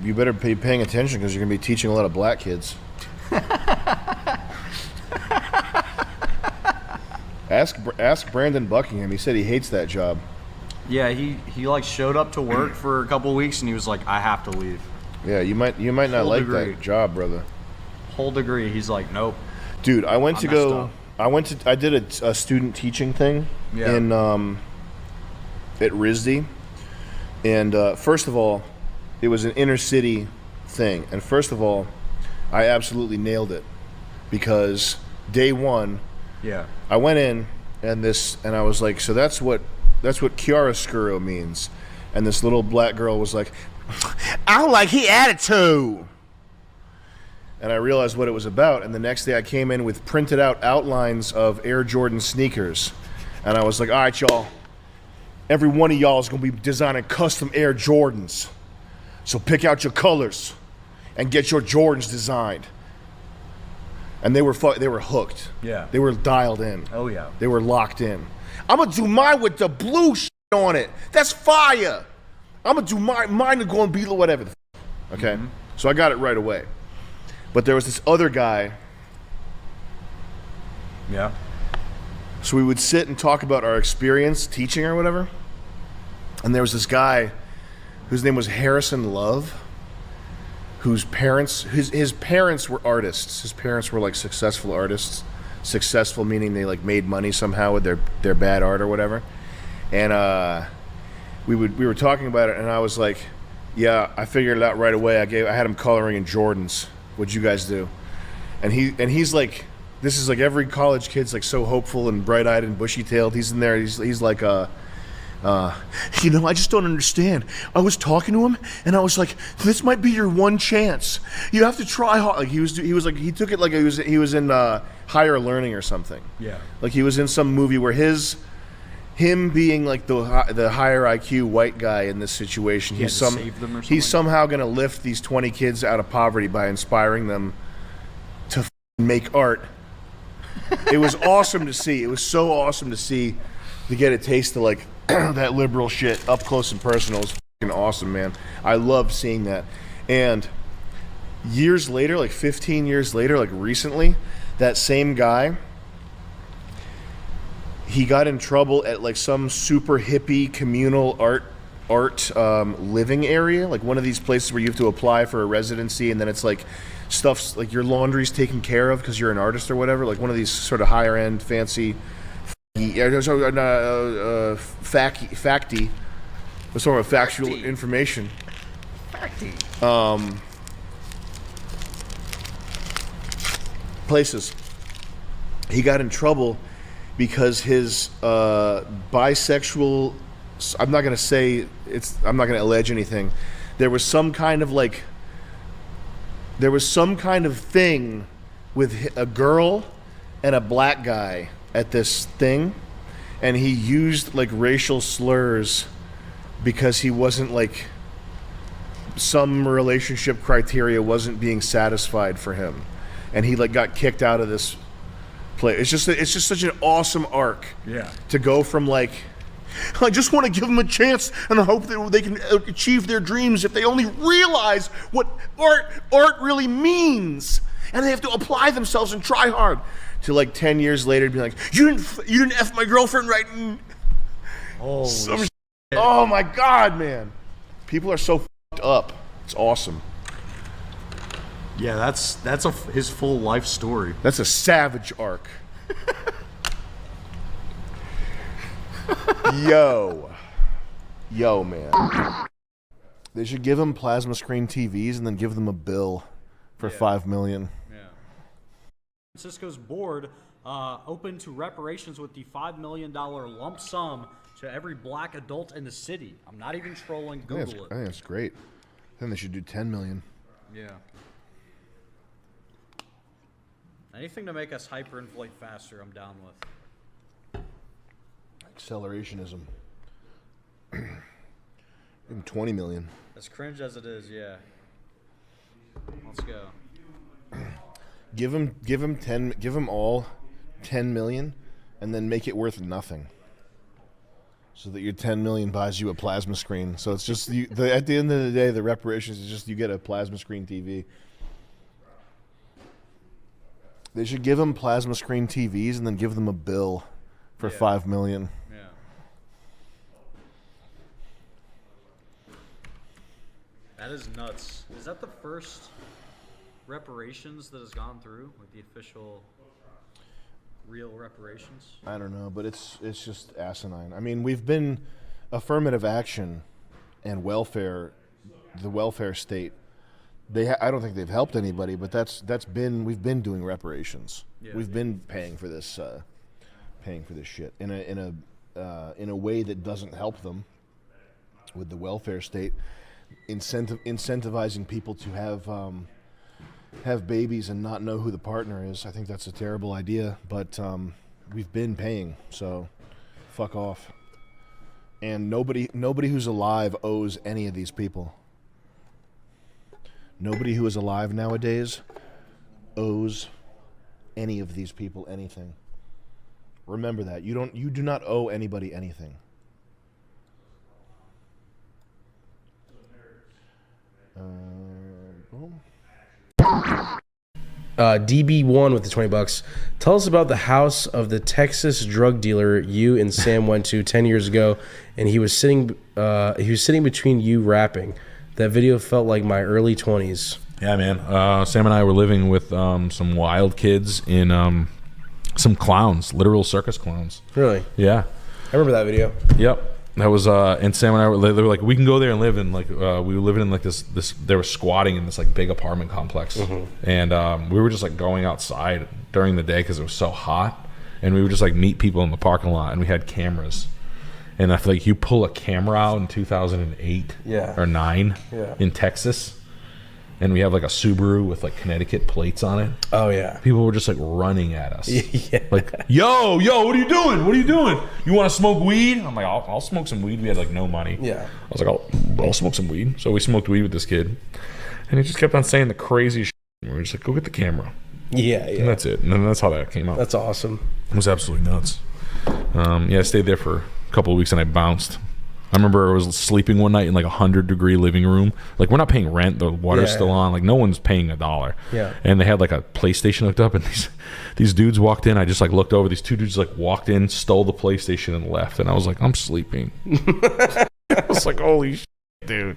you better be paying attention because you're going to be teaching a lot of black kids. Ask Brandon Buckingham. He said he hates that job. Yeah, he like showed up to work for a couple of weeks and he was like, I have to leave. Yeah, you might not like that job, brother. Whole degree. He's like, nope. Dude, I did a student teaching thing in at RISD, and first of all, it was an inner city thing, and first of all, I absolutely nailed it because day one, I went in and I was like, so that's what 𝐷𝐲𝐸 means, and this little black girl was like, I don't like his attitude. And I realized what it was about, and the next day I came in with printed out outlines of Air Jordan sneakers. And I was like, all right, y'all, every one of y'all is going to be designing custom Air Jordans. So pick out your colors and get your Jordans designed. And they were hooked. Yeah. They were dialed in. Oh, yeah. They were locked in. I'm going to do mine with the blue shit on it. That's fire. I'm going to do mine to go and be whatever. Okay? Mm-hmm. So I got it right away. But there was this other guy. Yeah. So we would sit and talk about our experience teaching or whatever. And there was this guy whose name was Harrison Love, whose parents, his parents were artists. His parents were like successful artists. Successful meaning they like made money somehow with their bad art or whatever. And we were talking about it, and I was like, yeah, I figured it out right away. I had him coloring in Jordans. What'd you guys do? And he's like, this is like every college kid's like so hopeful and bright-eyed and bushy-tailed. He's in there. He's like, I just don't understand. I was talking to him, and I was like, this might be your one chance. You have to try hard. Like he took it like he was in higher learning or something. Yeah. Like he was in some movie where him being like the higher IQ white guy in this situation, he's somehow going to lift these 20 kids out of poverty by inspiring them to make art. It was awesome to see. It was so awesome to see, to get a taste of like that liberal shit up close and personal. It was fucking awesome, man. I loved seeing that. And years later, like 15 years later, like recently, that same guy, he got in trouble at like some super hippie communal art living area, like one of these places where you have to apply for a residency, and then it's like stuff's like your laundry's taken care of because you're an artist or whatever, like one of these sort of higher end fancy facty, sort of factual information. Places. He got in trouble because his bisexual, I'm not going to allege anything. There was some kind of thing with a girl and a black guy at this thing, and he used like racial slurs because he wasn't like, some relationship criteria wasn't being satisfied for him, and he like got kicked out of this play. It's just such an awesome arc. Yeah. To go from like, I just want to give them a chance and I hope that they can achieve their dreams if they only realize what art really means, and they have to apply themselves and try hard. To like 10 years later, be like, you didn't F my girlfriend right. Oh my God, man! People are so fucked up. It's awesome. Yeah, that's his full life story. That's a savage arc. Yo, man. They should give him plasma screen TVs and then give them a bill for $5 million. Yeah. Francisco's board open to reparations with the $5 million lump sum to every black adult in the city. I'm not even trolling. Google it. I think that's great. I think they should do $10 million. Yeah. Anything to make us hyperinflate faster, I'm down with. Accelerationism. Give him $20 million. As cringe as it is, yeah. Let's go. Give him all $10 million, and then make it worth nothing. so that your 10 million buys you a plasma screen. So it's just at the end of the day, the reparations is just you get a plasma screen TV. They should give them plasma screen TVs and then give them a bill for $5 million. Yeah. That is nuts. Is that the first reparations that has gone through, like the official real reparations? I don't know, but it's just asinine. I mean, we've been affirmative action and welfare, the welfare state. I don't think they've helped anybody, but we've been doing reparations. Yeah. We've been paying for this shit in a way that doesn't help them with the welfare state, incentivizing people to have babies and not know who the partner is. I think that's a terrible idea, but we've been paying, so fuck off. And nobody who's alive owes any of these people. Nobody who is alive nowadays owes any of these people anything. Remember that. You do not owe anybody anything. Boom. DB1 with the $20. Tell us about the house of the Texas drug dealer you and Sam went to 10 years ago, and he was sitting between you rapping. That video felt like my early 20s. Yeah, man. Sam and I were living with some wild kids in some clowns, literal circus clowns. Really? Yeah. I remember that video. Yep. That was and Sam and I they were like, we can go there and live in we were living in like this they were squatting in this like big apartment complex, and we were just like going outside during the day because it was so hot, and we would just like meet people in the parking lot, and we had cameras, and I feel like you pull a camera out in 2008 or 9 in Texas, and we have like a Subaru with like Connecticut plates on it. Oh yeah. People were just like running at us. Yeah. Like, yo, what are you doing? What are you doing? You want to smoke weed? I'm like, I'll smoke some weed. We had like no money. Yeah. I was like, I'll smoke some weed. So we smoked weed with this kid, and he just kept on saying the craziest shit. We were just like, go get the camera. Yeah. And that's it. And then that's how that came out. That's awesome. It was absolutely nuts. I stayed there for a couple of weeks and I bounced. I remember I was sleeping one night in like 100-degree living room. Like, we're not paying rent. The water's still on. Like, no one's paying $1. Yeah. And they had like a PlayStation hooked up, and these dudes walked in. I just like looked over. These two dudes like walked in, stole the PlayStation, and left. And I was like, I'm sleeping. I was like, holy shit, dude.